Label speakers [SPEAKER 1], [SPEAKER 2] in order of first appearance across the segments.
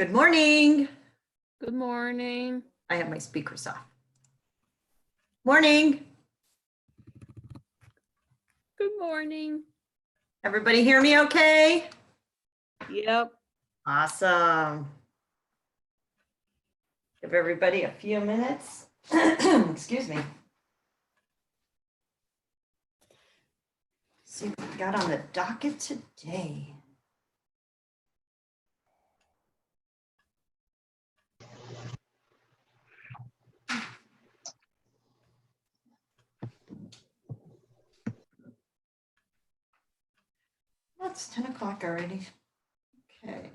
[SPEAKER 1] Good morning.
[SPEAKER 2] Good morning.
[SPEAKER 1] I have my speakers off. Morning.
[SPEAKER 2] Good morning.
[SPEAKER 1] Everybody hear me okay?
[SPEAKER 2] Yep.
[SPEAKER 1] Awesome. Give everybody a few minutes. Excuse me. See what we got on the docket today. Well, it's 10 o'clock already. Okay.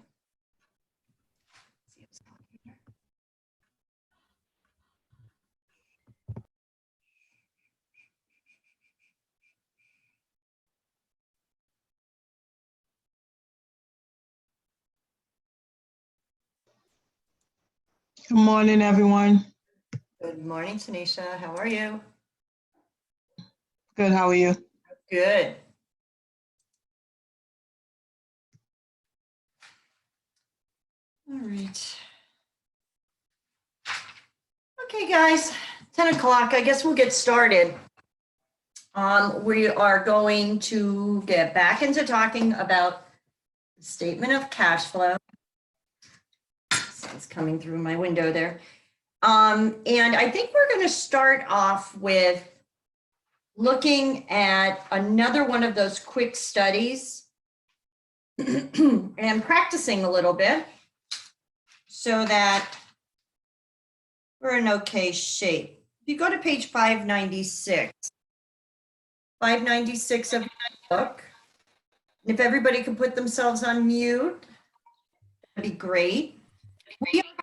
[SPEAKER 3] Good morning, everyone.
[SPEAKER 1] Good morning, Tanisha. How are you?
[SPEAKER 3] Good, how are you?
[SPEAKER 1] Good. All right. Okay, guys, 10 o'clock. I guess we'll get started. We are going to get back into talking about the statement of cash flow. It's coming through my window there. And I think we're going to start off with looking at another one of those quick studies and practicing a little bit so that we're in okay shape. If you go to page 596 of the book, and if everybody could put themselves on mute, that'd be great.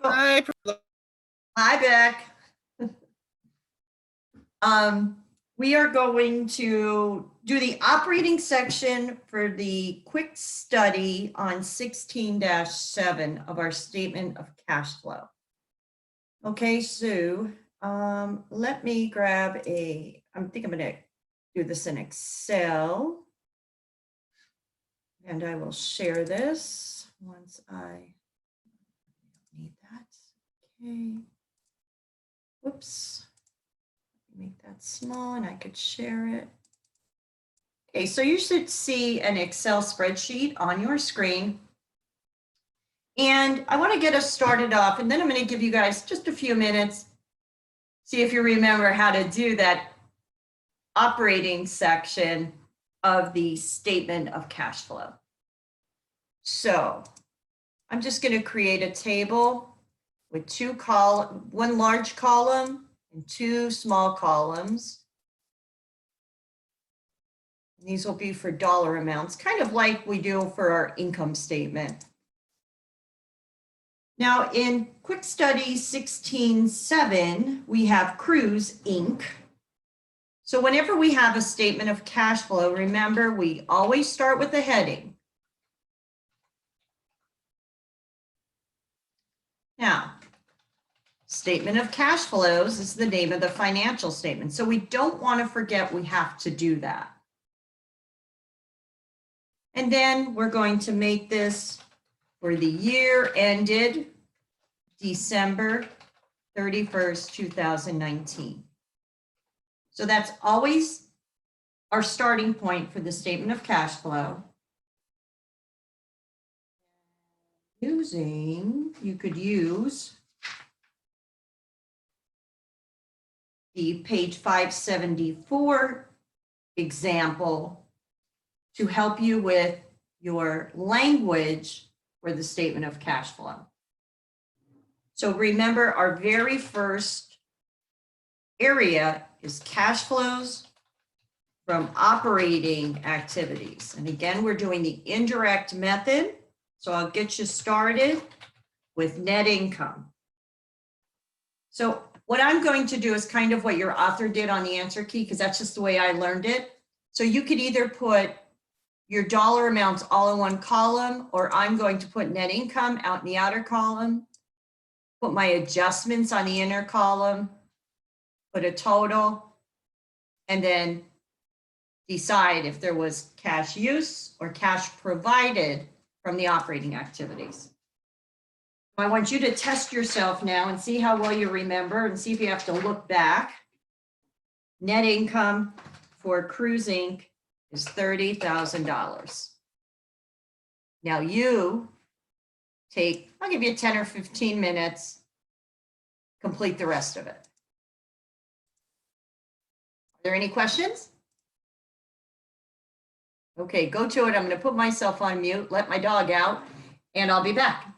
[SPEAKER 1] Hi, Beck. We are going to do the operating section for the quick study on 16-7 of our statement of cash flow. Okay, so let me grab I think I'm going to do this in Excel. And I will share this once I need that. Okay. Whoops. Make that small and I could share it. Okay, so you should see an Excel spreadsheet on your screen. And I want to get us started off, and then I'm going to give you guys just a few minutes, see if you remember how to do that operating section of the statement of cash flow. So I'm just going to create a table with one large column and two small columns. And these will be for dollar amounts, kind of like we do for our income statement. Now in Quick Study 16-7, we have Cruise Inc. So whenever we have a statement of cash flow, remember we always start with the heading. Now, statement of cash flows is the name of the financial statement. So we don't want to forget we have to do that. And then we're going to make this for the year ended December 31st, 2019. So that's always our starting point for the statement of cash flow. You could use the page 574 example to help you with your language for the statement of cash flow. So remember, our very first area is cash flows from operating activities. And again, we're doing the indirect method. So I'll get you started with net income. So what I'm going to do is kind of what your author did on the answer key, because that's just the way I learned it. So you could either put your dollar amounts all in one column, or I'm going to put net income out in the outer column, put my adjustments on the inner column, put a total, and then decide if there was cash use or cash provided from the operating activities. I want you to test yourself now and see how well you remember and see if you have to look back. Net income for Cruise Inc. is $30,000. Now you I'll give you 10 or 15 minutes, complete the rest of it. Are there any questions? Okay, go to it. I'm going to put myself on mute, let my dog out, and I'll be back.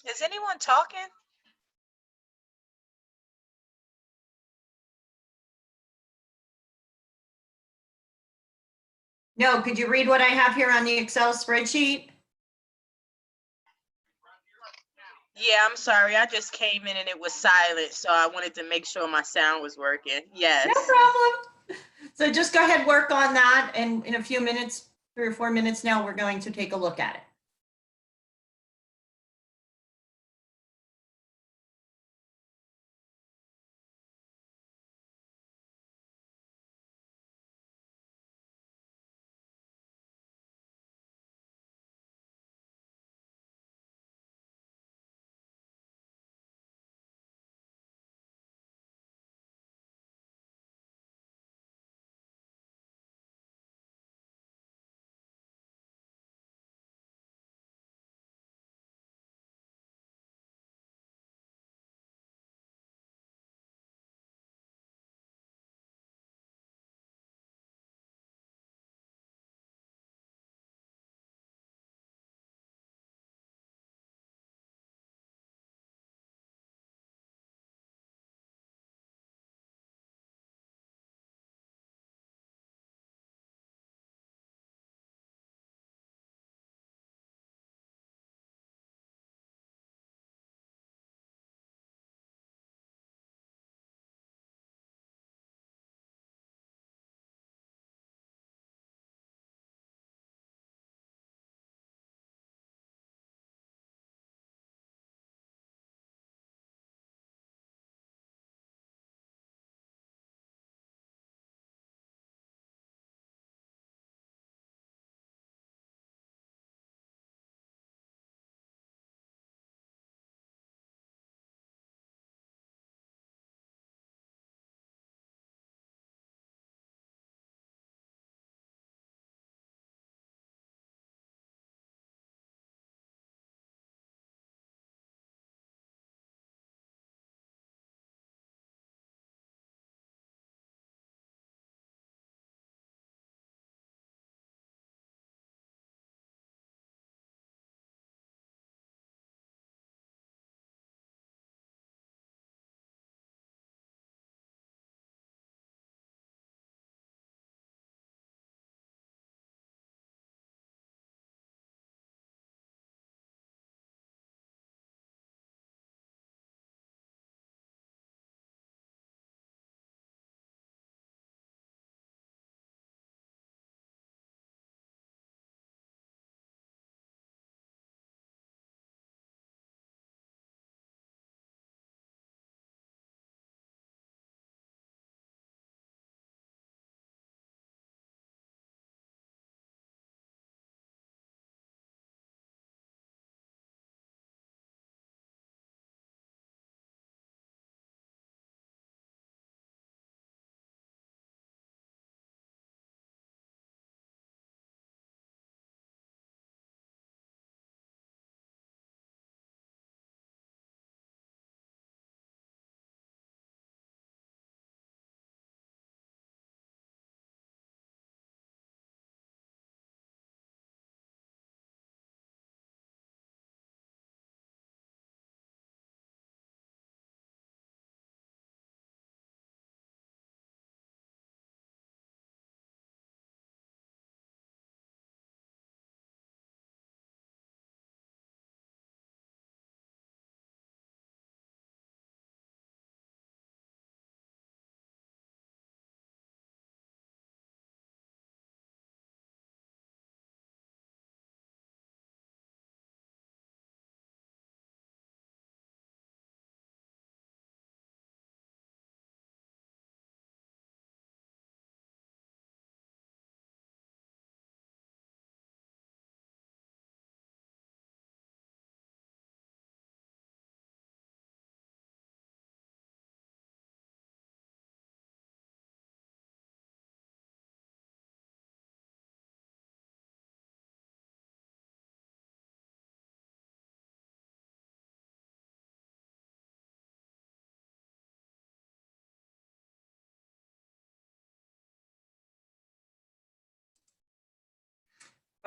[SPEAKER 4] Is anyone talking?
[SPEAKER 1] No, could you read what I have here on the Excel spreadsheet?
[SPEAKER 4] Yeah, I'm sorry. I just came in and it was silent, so I wanted to make sure my sound was working. Yes.
[SPEAKER 1] No problem. So just go ahead, work on that, and in a few minutes, 3 or 4 minutes now, we're going to take a look at it.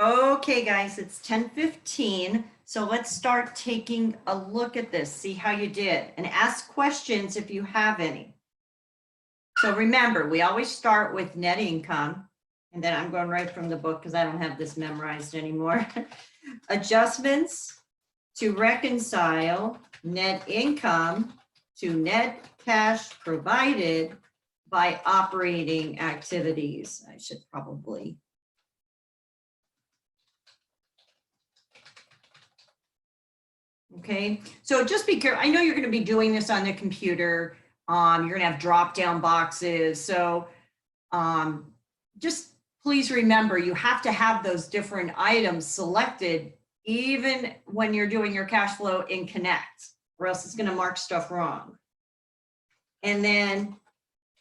[SPEAKER 1] Okay, guys, it's 10:15, so let's start taking a look at this, see how you did, and ask questions if you have any. So remember, we always start with net income, and then I'm going right from the book because I don't have this memorized anymore. Adjustments to reconcile net income to net cash provided by operating activities. I should probably. Okay, so just be careful. I know you're going to be doing this on the computer. You're going to have drop down boxes. So just please remember, you have to have those different items selected even when you're doing your cash flow in Connect, or else it's going to mark stuff wrong. And then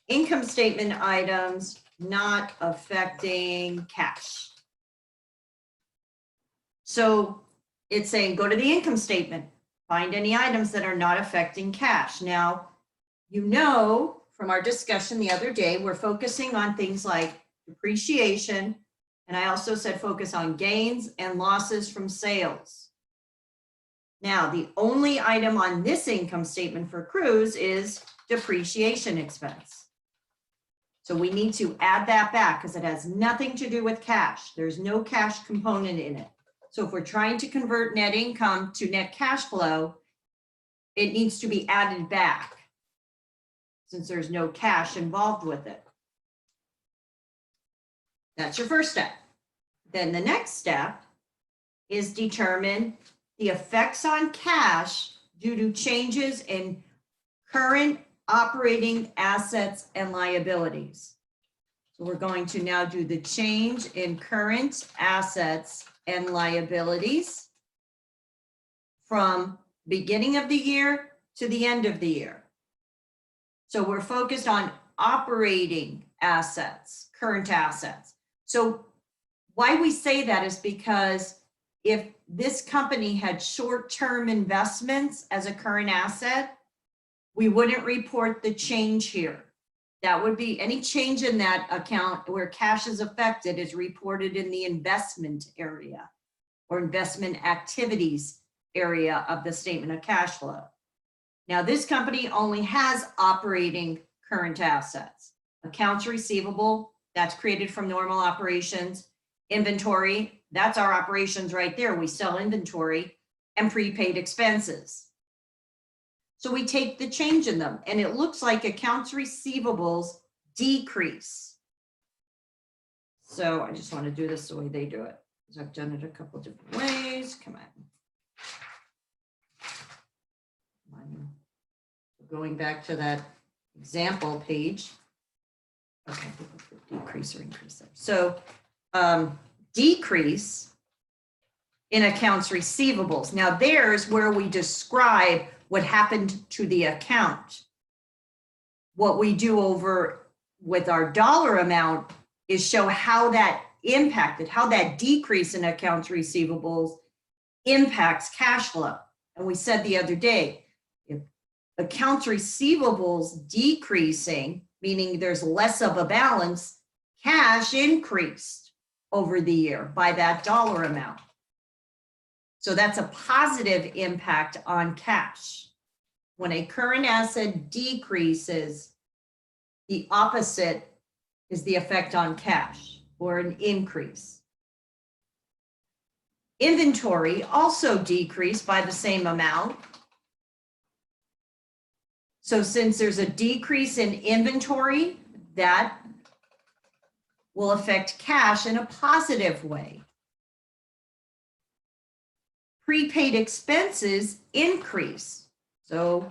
[SPEAKER 1] income statement items not affecting cash. So it's saying, go to the income statement, find any items that are not affecting cash. Now, you know, from our discussion the other day, we're focusing on things like depreciation. And I also said focus on gains and losses from sales. Now, the only item on this income statement for Cruise is depreciation expense. So we need to add that back because it has nothing to do with cash. There's no cash component in it. So if we're trying to convert net income to net cash flow, it needs to be added back since there's no cash involved with it. That's your first step. Then the next step is determine the effects on cash due to changes in current operating assets and liabilities. So we're going to now do the change in current assets and liabilities from beginning of the year to the end of the year. So we're focused on operating assets, current assets. So why we say that is because if this company had short-term investments as a current asset, we wouldn't report the change here. That would be any change in that account where cash is affected is reported in the investment area or investment activities area of the statement of cash flow. Now, this company only has operating current assets. Accounts receivable, that's created from normal operations. Inventory, that's our operations right there. We sell inventory, and prepaid expenses. So we take the change in them, and it looks like accounts receivables decrease. So I just want to do this the way they do it, because I've done it a couple different ways. Come on. Going back to that example page. Okay, decrease or increase there. So decrease in accounts receivables. Now there's where we describe what happened to the account. What we do over with our dollar amount is show how that impacted, how that decrease in accounts receivables impacts cash flow. And we said the other day, if accounts receivables decreasing, meaning there's less of a balance, cash increased over the year by that dollar amount. So that's a positive impact on cash. When a current asset decreases, the opposite is the effect on cash, or an increase. Inventory also decreased by the same amount. So since there's a decrease in inventory, that will affect cash in a positive way. Prepaid expenses increase. So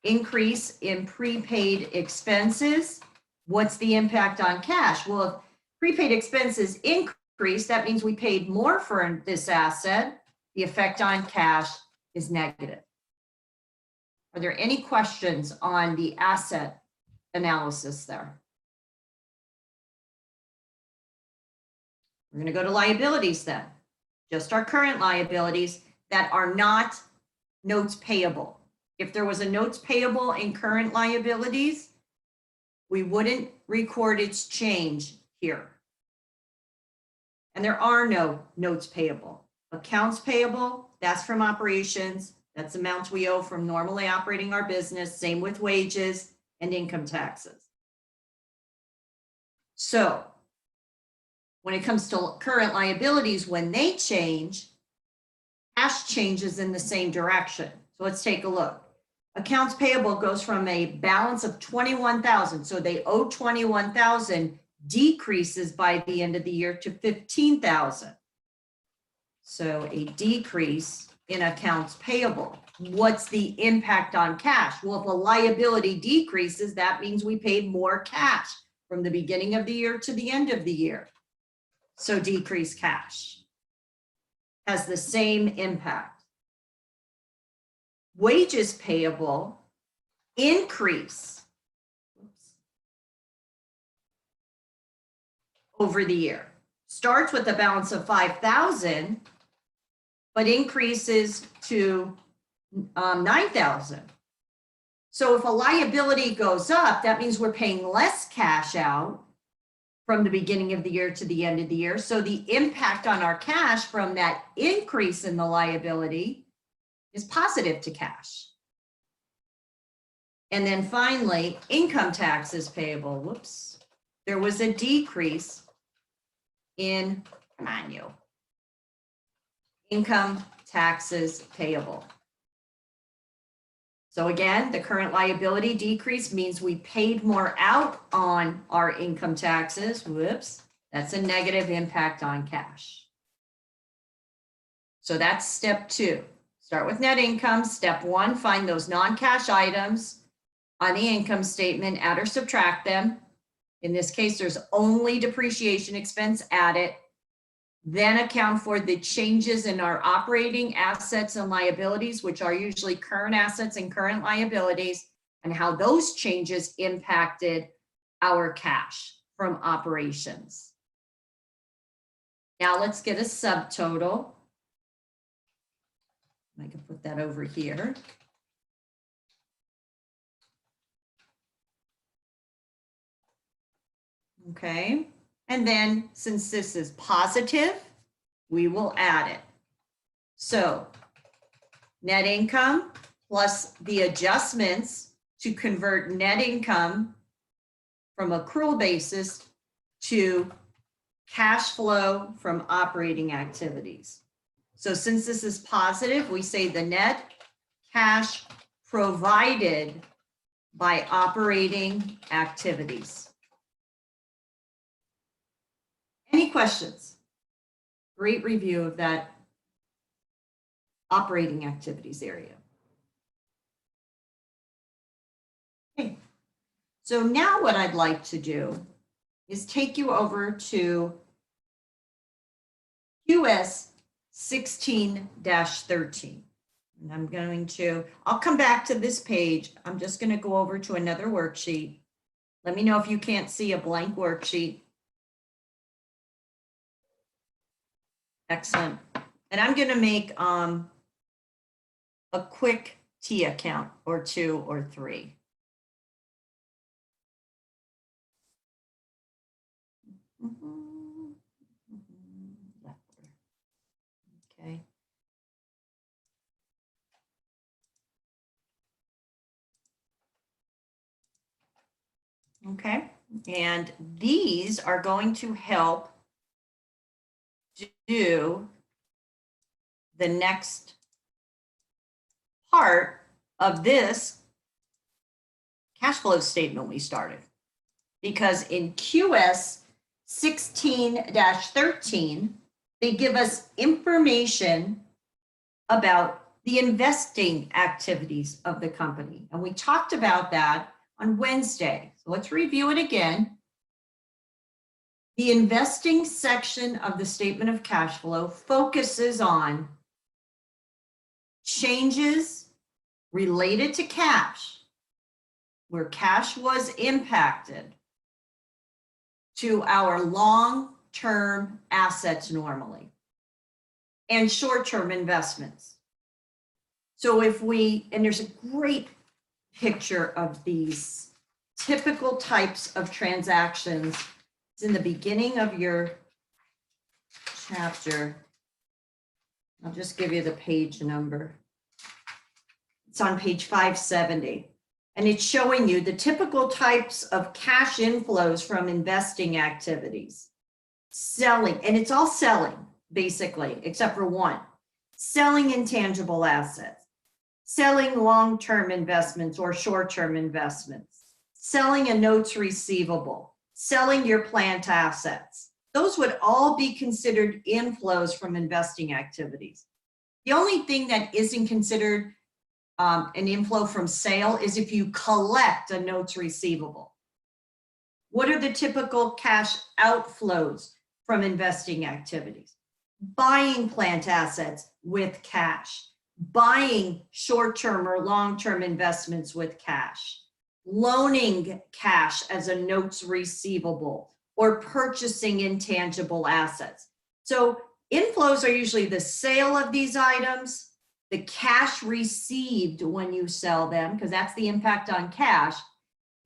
[SPEAKER 1] increase in prepaid expenses. What's the impact on cash? Well, if prepaid expenses increase, that means we paid more for this asset. The effect on cash is negative. Are there any questions on the asset analysis there? We're going to go to liabilities then. Just our current liabilities that are not notes payable. If there was a notes payable in current liabilities, we wouldn't record its change here. And there are no notes payable. Accounts payable, that's from operations. That's amounts we owe from normally operating our business. Same with wages and income taxes. So when it comes to current liabilities, when they change, cash changes in the same direction. So let's take a look. Accounts payable goes from a balance of 21,000. So they owe 21,000, decreases by the end of the year to 15,000. So a decrease in accounts payable. What's the impact on cash? Well, if a liability decreases, that means we paid more cash from the beginning of the year to the end of the year. So decreased cash has the same impact. Wages payable increase over the year. Starts with a balance of 5,000, but increases to 9,000. So if a liability goes up, that means we're paying less cash out from the beginning of the year to the end of the year. So the impact on our cash from that increase in the liability is positive to cash. And then finally, income taxes payable. Whoops. There was a decrease in, come on you, income taxes payable. So again, the current liability decrease means we paid more out on our income taxes. Whoops, that's a negative impact on cash. So that's step 2. Start with net income. Step 1, find those non-cash items on the income statement, add or subtract them. In this case, there's only depreciation expense, add it. Then account for the changes in our operating assets and liabilities, which are usually current assets and current liabilities, and how those changes impacted our cash from operations. Now let's get a subtotal. I can put that over here. Okay. And then since this is positive, we will add it. So net income plus the adjustments to convert net income from accrual basis to cash flow from operating activities. So since this is positive, we say the net cash provided by operating activities. Any questions? Great review of that operating activities area. Okay, so now what I'd like to do is take you over to QS 16-13. And I'll come back to this page. I'm just going to go over to another worksheet. Let me know if you can't see a blank worksheet. Excellent. And I'm going to make a quick T account or 2 or 3. Okay. Okay. And these are going to help do the next part of this cash flow statement we started. Because in QS 16-13, they give us information about the investing activities of the company. And we talked about that on Wednesday. So let's review it again. The investing section of the statement of cash flow focuses on changes related to cash, where cash was impacted, to our long-term assets normally, and short-term investments. So if we, and there's a great picture of these typical types of transactions. It's in the beginning of your chapter. I'll just give you the page number. It's on page 570. And it's showing you the typical types of cash inflows from investing activities. Selling, and it's all selling, basically, except for one. Selling intangible assets. Selling long-term investments or short-term investments. Selling a notes receivable. Selling your plant assets. Those would all be considered inflows from investing activities. The only thing that isn't considered an inflow from sale is if you collect a notes receivable. What are the typical cash outflows from investing activities? Buying plant assets with cash, buying short-term or long-term investments with cash, loaning cash as a notes receivable, or purchasing intangible assets. So inflows are usually the sale of these items, the cash received when you sell them, because that's the impact on cash.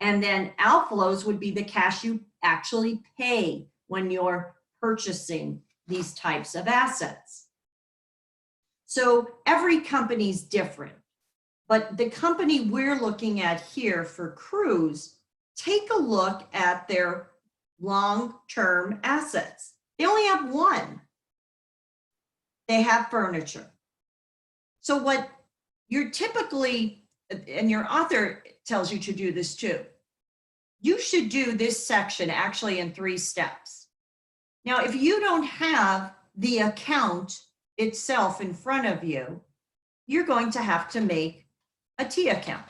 [SPEAKER 1] And then outflows would be the cash you actually pay when you're purchasing these types of assets. So every company's different, but the company we're looking at here for Cruise, take a look at their long-term assets. They only have one. They have furniture. So what you're typically, and your author tells you to do this too, you should do this section actually in 3 steps. Now, if you don't have the account itself in front of you, you're going to have to make a T account.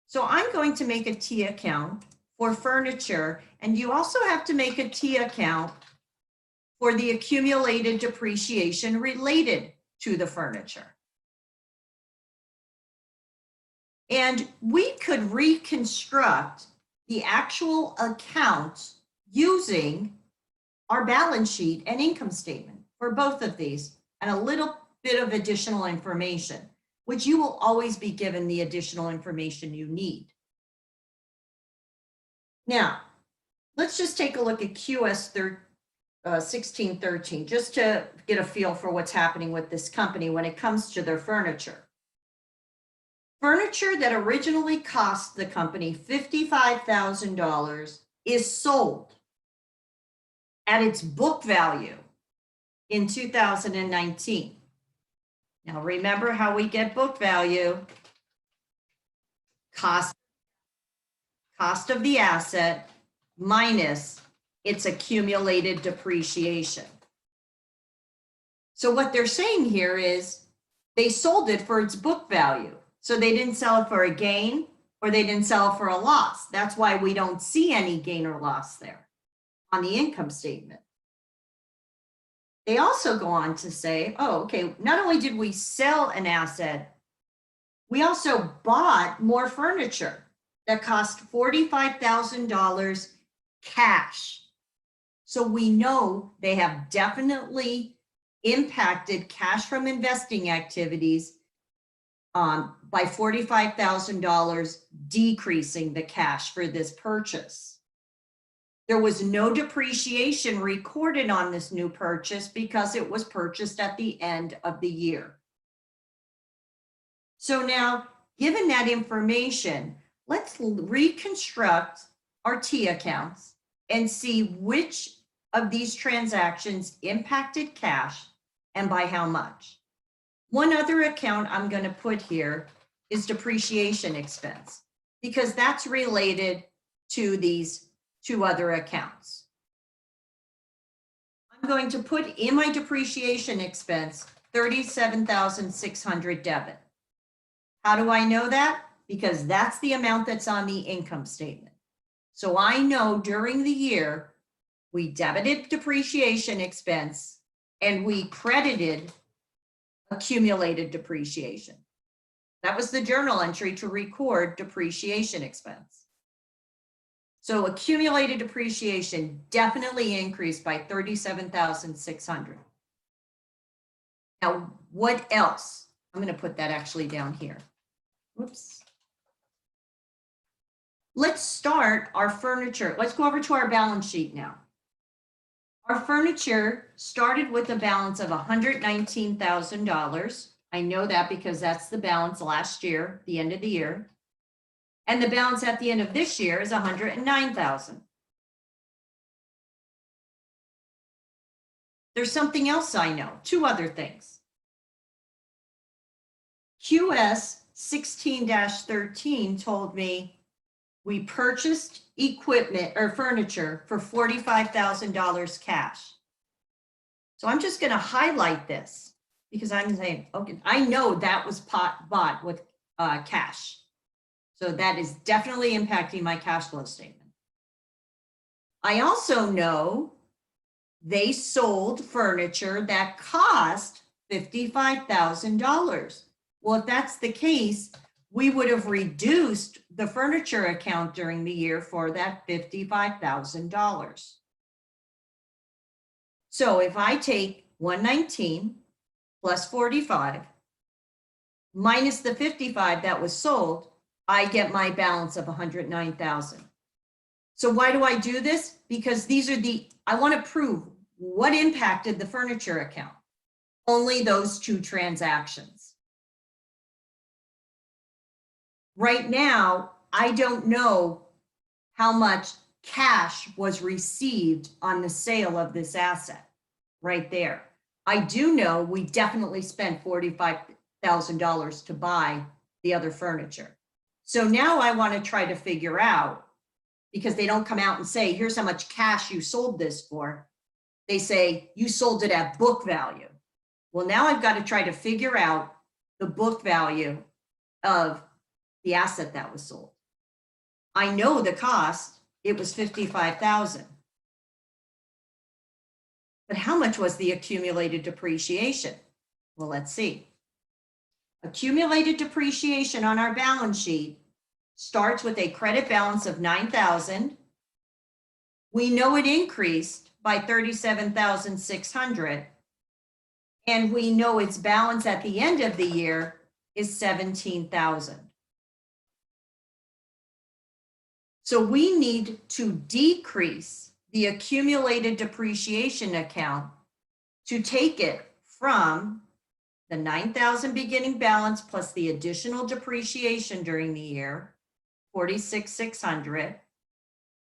[SPEAKER 1] So I'm going to make a T account for furniture, and you also have to make a T account for the accumulated depreciation related to the furniture. And we could reconstruct the actual account using our balance sheet and income statement for both of these, and a little bit of additional information, which you will always be given the additional information you need. Now, let's just take a look at QS 1613, just to get a feel for what's happening with this company when it comes to their furniture. Furniture that originally cost the company $55,000 is sold at its book value in 2019. Now, remember how we get book value: cost of the asset minus its accumulated depreciation. So what they're saying here is they sold it for its book value. So they didn't sell it for a gain, or they didn't sell it for a loss. That's why we don't see any gain or loss there on the income statement. They also go on to say, oh, okay, not only did we sell an asset, we also bought more furniture that cost $45,000 cash. So we know they have definitely impacted cash from investing activities by $45,000, decreasing the cash for this purchase. There was no depreciation recorded on this new purchase because it was purchased at the end of the year. So now, given that information, let's reconstruct our T accounts and see which of these transactions impacted cash and by how much. One other account I'm going to put here is depreciation expense, because that's related to these 2 other accounts. I'm going to put in my depreciation expense $37,600 debit. How do I know that? Because that's the amount that's on the income statement. So I know during the year we debited depreciation expense and we credited accumulated depreciation. That was the journal entry to record depreciation expense. So accumulated depreciation definitely increased by $37,600. Now, what else? I'm going to put that actually down here. Whoops. Let's start our furniture. Let's go over to our balance sheet now. Our furniture started with a balance of $119,000. I know that because that's the balance last year, the end of the year. And the balance at the end of this year is 109,000. There's something else I know, two other things. QS 16-13 told me we purchased equipment or furniture for $45,000 cash. So I'm just going to highlight this because I'm saying, okay, I know that was bought with cash. So that is definitely impacting my cash flow statement. I also know they sold furniture that cost $55,000. Well, if that's the case, we would have reduced the furniture account during the year for that $55,000. So if I take 119 plus 45 minus the 55 that was sold, I get my balance of 109,000. So why do I do this? Because these are I want to prove what impacted the furniture account. Only those two transactions. Right now, I don't know how much cash was received on the sale of this asset right there. I do know we definitely spent $45,000 to buy the other furniture. So now I want to try to figure out, because they don't come out and say, here's how much cash you sold this for. They say you sold it at book value. Well, now I've got to try to figure out the book value of the asset that was sold. I know the cost, it was $55,000. But how much was the accumulated depreciation? Well, let's see. Accumulated depreciation on our balance sheet starts with a credit balance of $9,000. We know it increased by $37,600. And we know its balance at the end of the year is $17,000. So we need to decrease the accumulated depreciation account to take it from the $9,000 beginning balance plus the additional depreciation during the year, $46,600,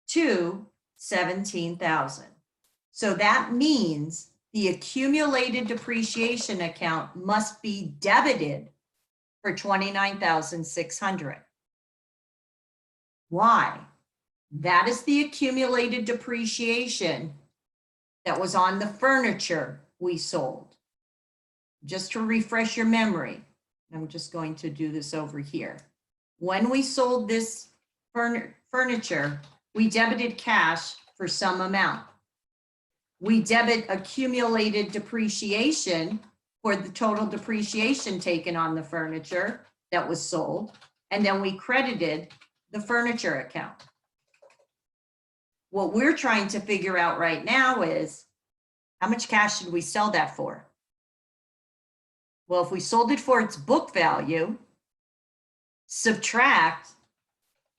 [SPEAKER 1] to $17,000. So that means the accumulated depreciation account must be debited for $29,600. Why? That is the accumulated depreciation that was on the furniture we sold. Just to refresh your memory, I'm just going to do this over here. When we sold this furniture, we debited cash for some amount. We debit accumulated depreciation for the total depreciation taken on the furniture that was sold, and then we credited the furniture account. What we're trying to figure out right now is how much cash should we sell that for? Well, if we sold it for its book value, subtract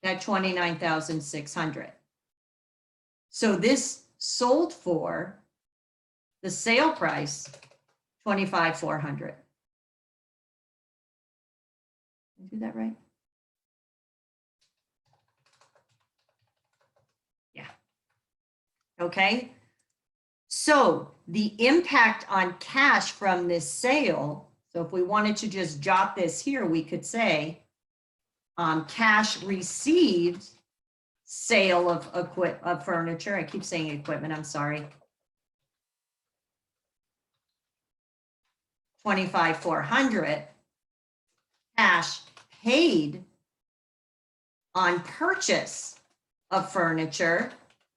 [SPEAKER 1] that $29,600. So this sold for the sale price, $25,400. Did I do that right? Yeah. Okay. So the impact on cash from this sale, so if we wanted to just jot this here, we could say cash received sale of furniture. I keep saying equipment, I'm sorry. $25,400. Cash paid on purchase of furniture.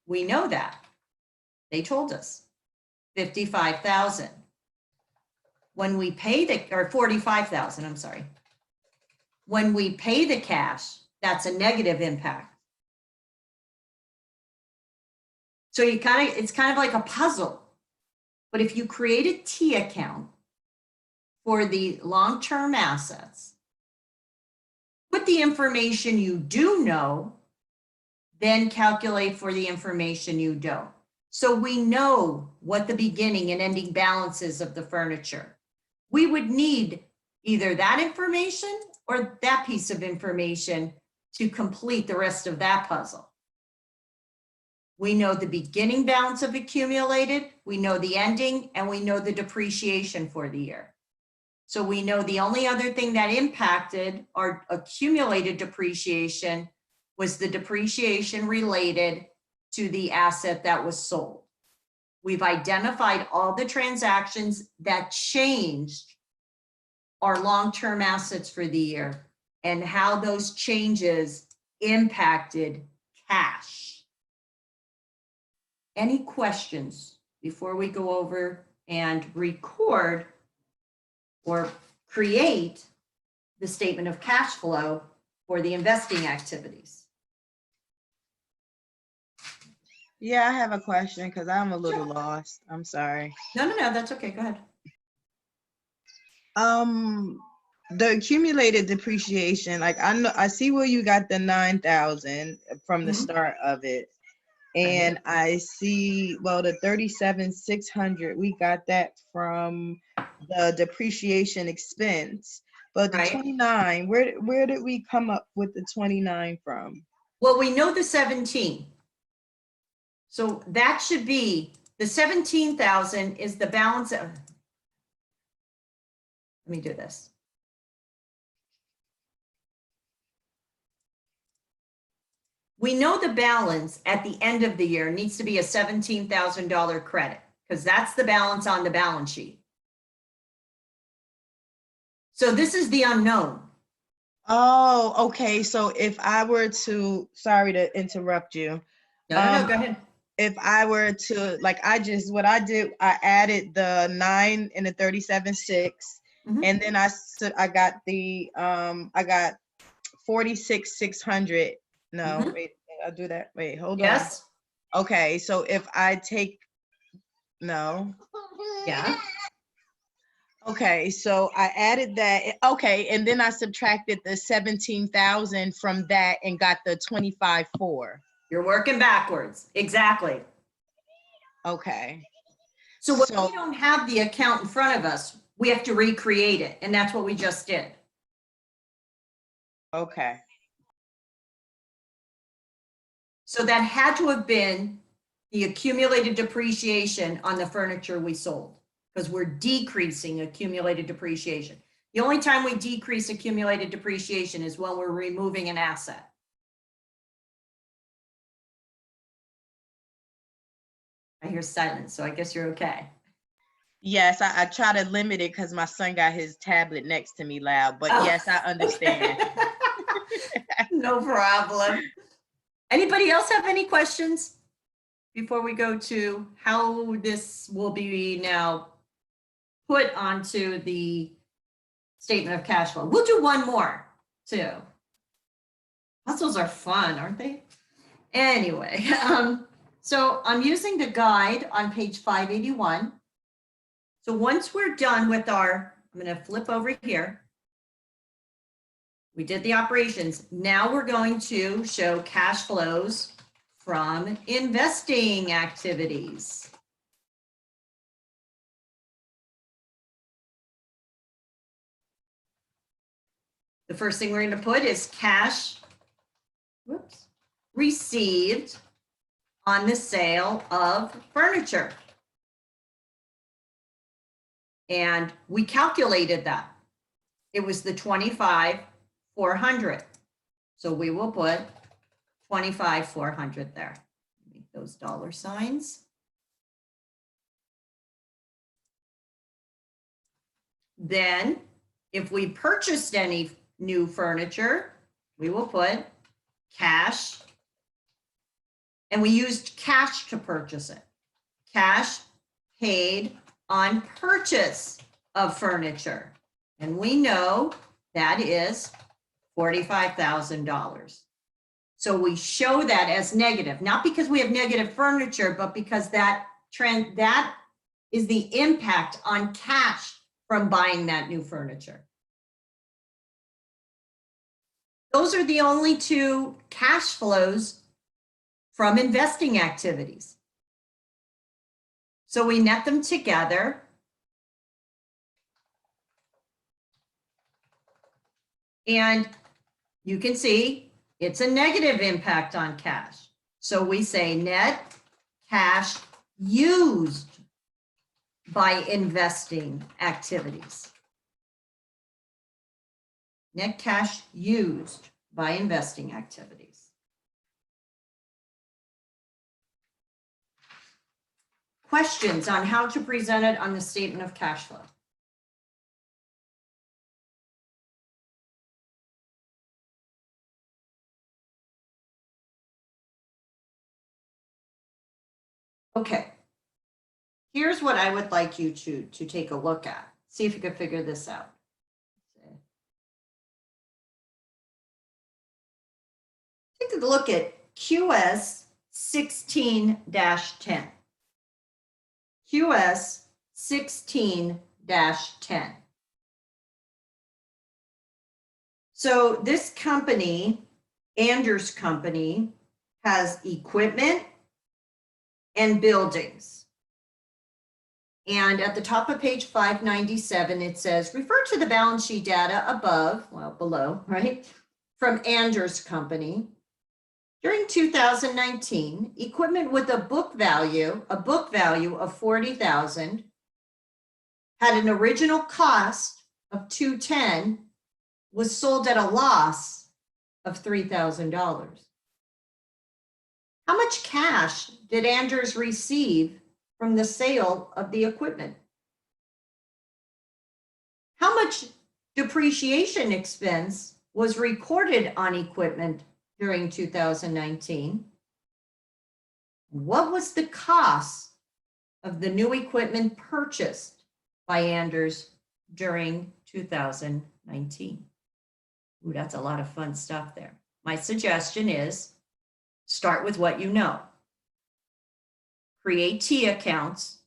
[SPEAKER 1] We know that. They told us $55,000. When we pay or $45,000, I'm sorry. When we pay the cash, that's a negative impact. So it's kind of like a puzzle. But if you create a T account for the long-term assets, put the information you do know, then calculate for the information you don't. So we know what the beginning and ending balance is of the furniture. We would need either that information or that piece of information to complete the rest of that puzzle. We know the beginning balance of accumulated, we know the ending, and we know the depreciation for the year. So we know the only other thing that impacted our accumulated depreciation was the depreciation related to the asset that was sold. We've identified all the transactions that changed our long-term assets for the year and how those changes impacted cash. Any questions before we go over and record or create the statement of cash flow for the investing activities?
[SPEAKER 5] Yeah, I have a question because I'm a little lost. I'm sorry.
[SPEAKER 1] No, that's okay. Go ahead.
[SPEAKER 5] The accumulated depreciation, like I see where you got the 9,000 from the
[SPEAKER 1] Mhm.
[SPEAKER 5] start of it. And I see, well, the 37,600, we got that from the depreciation expense. But the
[SPEAKER 1] Right.
[SPEAKER 5] 29, where did we come up with the 29 from?
[SPEAKER 1] Well, we know the 17. So that should be, the 17,000 is the balance of, let me do this. We know the balance at the end of the year needs to be a $17,000 credit because that's the balance on the balance sheet. So this is the unknown.
[SPEAKER 5] Oh, okay. So if I were to, sorry to interrupt you.
[SPEAKER 1] No, go ahead.
[SPEAKER 5] If I were to, like, what I did, I added the 9 and the 37.6,
[SPEAKER 1] Mhm.
[SPEAKER 5] and then I got the, I got 46,600. No,
[SPEAKER 1] Mhm.
[SPEAKER 5] wait, I'll do that. Wait, hold on.
[SPEAKER 1] Yes,
[SPEAKER 5] Okay, so if I take, no.
[SPEAKER 1] yeah,
[SPEAKER 5] Okay, so I added that. Okay, and then I subtracted the 17,000 from that and got the 25,400.
[SPEAKER 1] you're working backwards. Exactly.
[SPEAKER 5] Okay.
[SPEAKER 1] So when
[SPEAKER 5] So-
[SPEAKER 1] we don't have the account in front of us, we have to recreate it. And that's what we just did.
[SPEAKER 5] Okay.
[SPEAKER 1] So that had to have been the accumulated depreciation on the furniture we sold because we're decreasing accumulated depreciation. The only time we decrease accumulated depreciation is when we're removing an asset. I hear silence, so I guess you're okay.
[SPEAKER 5] Yes, I try to limit it because my son got his tablet next to me loud, but
[SPEAKER 1] Oh.
[SPEAKER 5] yes, I understand.
[SPEAKER 1] No problem. Anybody else have any questions before we go to how this will be now put onto the statement of cash flow? We'll do one more too. Puzzles are fun, aren't they? Anyway, so I'm using the guide on page 581. So once we're done with I'm going to flip over here. We did the operations. Now we're going to show cash flows from investing activities. The first thing we're going to put is cash, received on the sale of furniture. And we calculated that. It was the 25,400. So we will put 25,400 there. Make those dollar signs. Then if we purchased any new furniture, we will put cash. And we used cash to purchase it. Cash paid on purchase of furniture. And we know that is $45,000. So we show that as negative, not because we have negative furniture, but because that is the impact on cash from buying that new furniture. Those are the only two cash flows from investing activities. So we net them together. And you can see it's a negative impact on cash. So we say net cash used by investing activities. Net cash used by investing activities. Questions on how to present it on the statement of cash flow? Okay. Here's what I would like you to take a look at. See if you can figure this out. Take a look at QS 16-10. QS 16-10. So this company, Anders Company, has equipment and buildings. And at the top of page 597, it says, refer to the balance sheet data above, well, below, right, from Anders Company. During 2019, equipment with a book value of 40,000 had an original cost of 210, was sold at a loss of $3,000. How much cash did Anders receive from the sale of the equipment? How much depreciation expense was recorded on equipment during 2019? What was the cost of the new equipment purchased by Anders during 2019? Ooh, that's a lot of fun stuff there. My suggestion is start with what you know. Create T accounts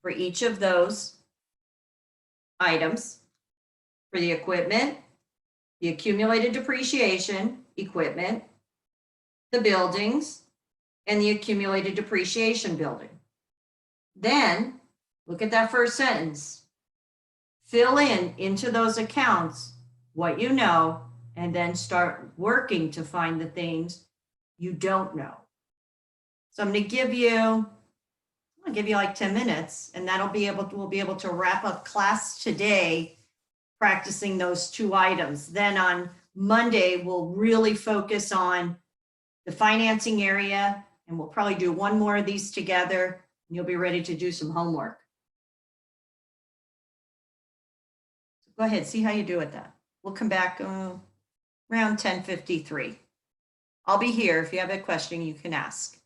[SPEAKER 1] for each of those items. For the equipment, the accumulated depreciation, equipment, the buildings, and the accumulated depreciation building. Then look at that first sentence. Fill into those accounts what you know, and then start working to find the things you don't know. So I'm going to give you like 10 minutes, and we'll be able to wrap up class today practicing those two items. Then on Monday, we'll really focus on the financing area, and we'll probably do one more of these together, and you'll be ready to do some homework. So go ahead, see how you do with that. We'll come back around 10:53. I'll be here. If you have a question, you can ask.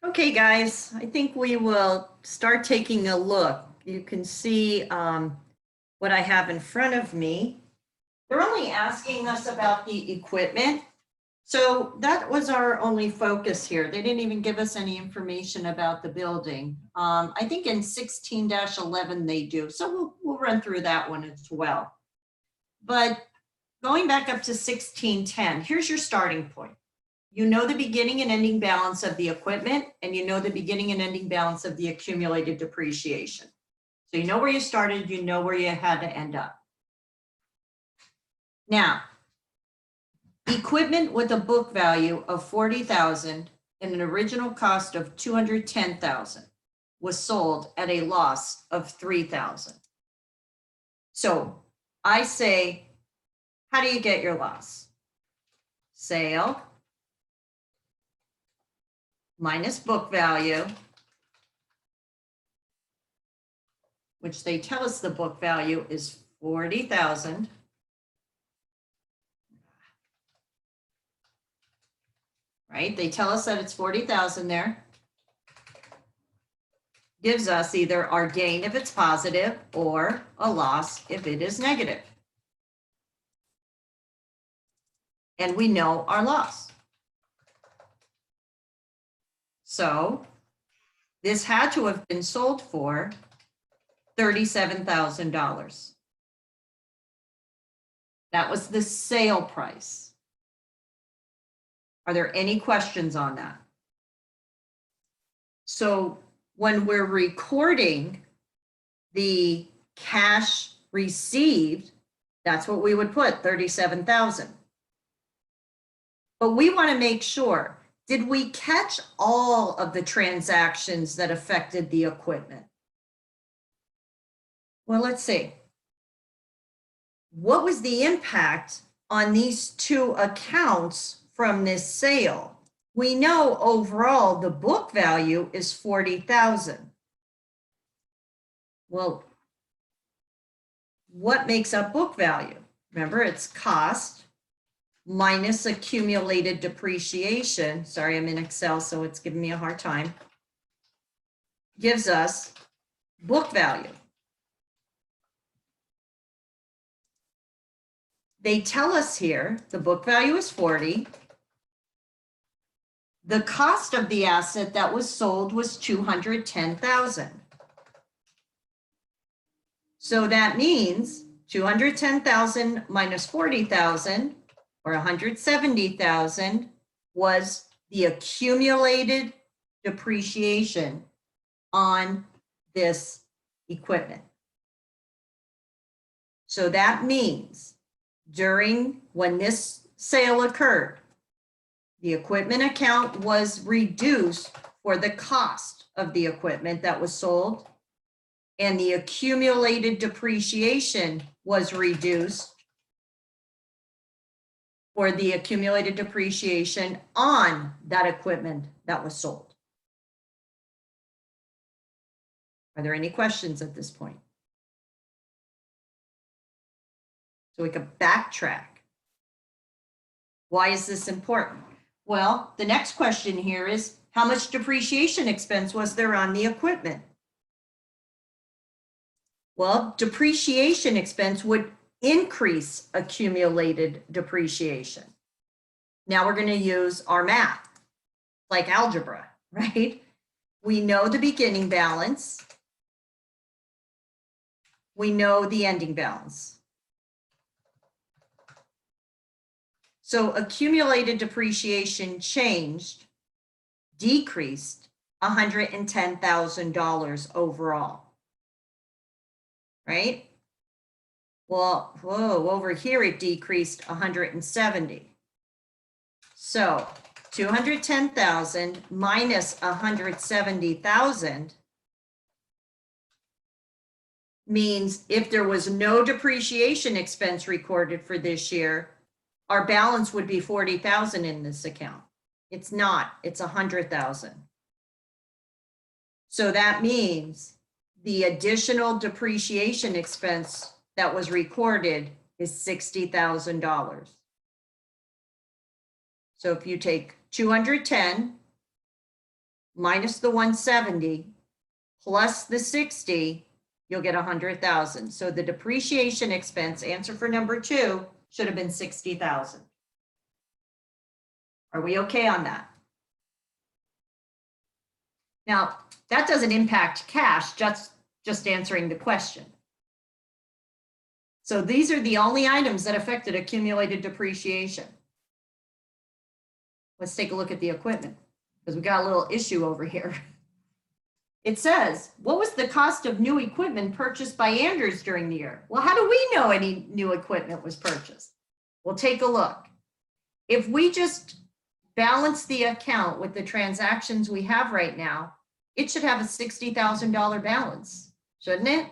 [SPEAKER 1] Okay, guys, I think we will start taking a look. You can see what I have in front of me. They're only asking us about the equipment. So that was our only focus here. They didn't even give us any information about the building. I think in 16-11 they do. So we'll run through that one as well. But going back up to 1610, here's your starting point. You know the beginning and ending balance of the equipment, and you know the beginning and ending balance of the accumulated depreciation. So you know where you started, you know where you had to end up. Now, equipment with a book value of 40,000 and an original cost of 210,000 was sold at a loss of 3,000. So I say, how do you get your loss? Sale minus book value, which they tell us the book value is 40,000. Right? They tell us that it's 40,000 there. Gives us either our gain if it's positive or a loss if it is negative. And we know our loss. So this had to have been sold for $37,000. That was the sale price. Are there any questions on that? So when we're recording the cash received, that's what we would put, 37,000. But we want to make sure, did we catch all of the transactions that affected the equipment? Well, let's see. What was the impact on these two accounts from this sale? We know overall the book value is 40,000. Well, what makes up book value? Remember, it's cost minus accumulated depreciation. Sorry, I'm in Excel, so it's giving me a hard time. Gives us book value. They tell us here the book value is 40. The cost of the asset that was sold was 210,000. So that means 210,000 minus 40,000 or 170,000 was the accumulated depreciation on this equipment. So that means when this sale occurred, the equipment account was reduced for the cost of the equipment that was sold, and the accumulated depreciation was reduced for the accumulated depreciation on that equipment that was sold. Are there any questions at this point? So we could backtrack. Why is this important? Well, the next question here is, how much depreciation expense was there on the equipment? Well, depreciation expense would increase accumulated depreciation. Now we're going to use our math, like algebra, right? We know the beginning balance. We know the ending balance. So accumulated depreciation decreased $110,000 overall, right? Well, over here it decreased 170. So 210,000 minus 170,000 means if there was no depreciation expense recorded for this year, our balance would be 40,000 in this account. It's not, it's 100,000. So that means the additional depreciation expense that was recorded is $60,000. So if you take 210 minus the 170 plus the 60, you'll get 100,000. So the depreciation expense, answer for number 2, should have been 60,000. Are we okay on that? Now, that doesn't impact cash, just answering the question. So these are the only items that affected accumulated depreciation. Let's take a look at the equipment, because we got a little issue over here. It says, what was the cost of new equipment purchased by Andrews during the year? Well, how do we know any new equipment was purchased? We'll take a look. If we just balance the account with the transactions we have right now, it should have a $60,000 balance, shouldn't it?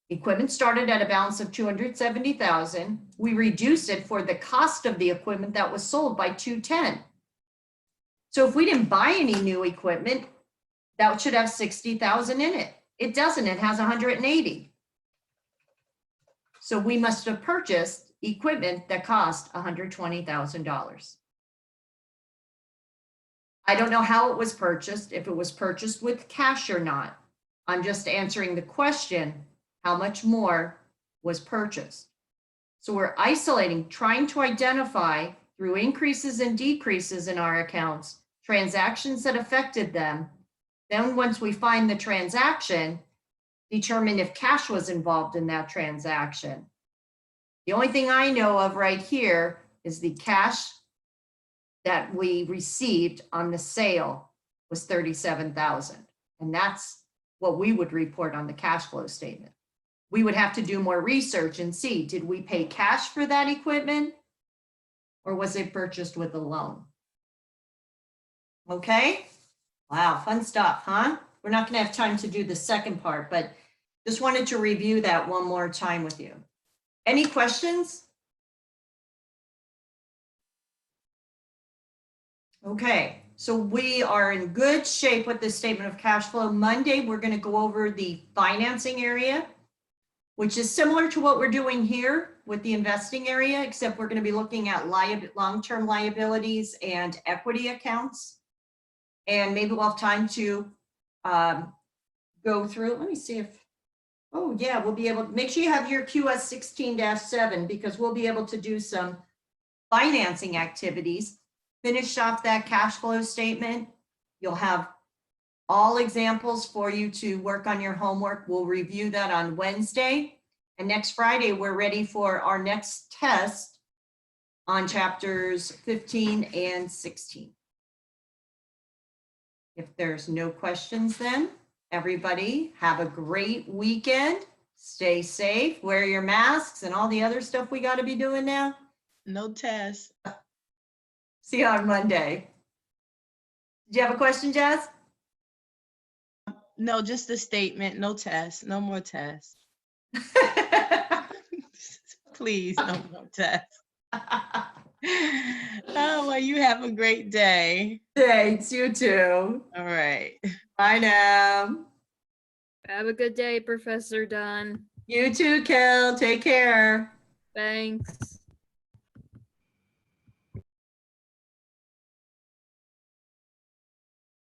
[SPEAKER 1] Equipment started at a balance of 270,000. We reduced it for the cost of the equipment that was sold by 210. So if we didn't buy any new equipment, that should have 60,000 in it. It doesn't, it has 180. So we must have purchased equipment that cost $120,000. I don't know how it was purchased, if it was purchased with cash or not. I'm just answering the question, how much more was purchased? So we're isolating, trying to identify through increases and decreases in our accounts, transactions that affected them. Then once we find the transaction, determine if cash was involved in that transaction. The only thing I know of right here is the cash that we received on the sale was 37,000. And that's what we would report on the cash flow statement. We would have to do more research and see, did we pay cash for that equipment? Or was it purchased with a loan? Okay. Wow, fun stuff, huh? We're not gonna have time to do the second part, but just wanted to review that one more time with you. Any questions? Okay, so we are in good shape with this statement of cash flow. Monday, we're going to go over the financing area, which is similar to what we're doing here with the investing area, except we're going to be looking at long-term liabilities and equity accounts. And maybe we'll have time to go through. Let me see if, oh yeah, we'll be able to make sure you have your QS 16-7 because we'll be able to do some financing activities. Finish off that cash flow statement. You'll have all examples for you to work on your homework. We'll review that on Wednesday. And next Friday, we're ready for our next test on chapters 15 and 16. If there's no questions then, everybody have a great weekend. Stay safe, wear your masks and all the other stuff we got to be doing now.
[SPEAKER 5] No test.
[SPEAKER 1] See you on Monday. Did you have a question, Jazz?
[SPEAKER 5] No, just a statement. No test. No more tests. Please, no more tests. Oh, well, you have a great day.
[SPEAKER 1] Thanks, you too.
[SPEAKER 5] All right.
[SPEAKER 1] Bye now.
[SPEAKER 2] Have a good day, Professor Dunn.
[SPEAKER 1] You too, Kel. Take care.
[SPEAKER 2] Thanks.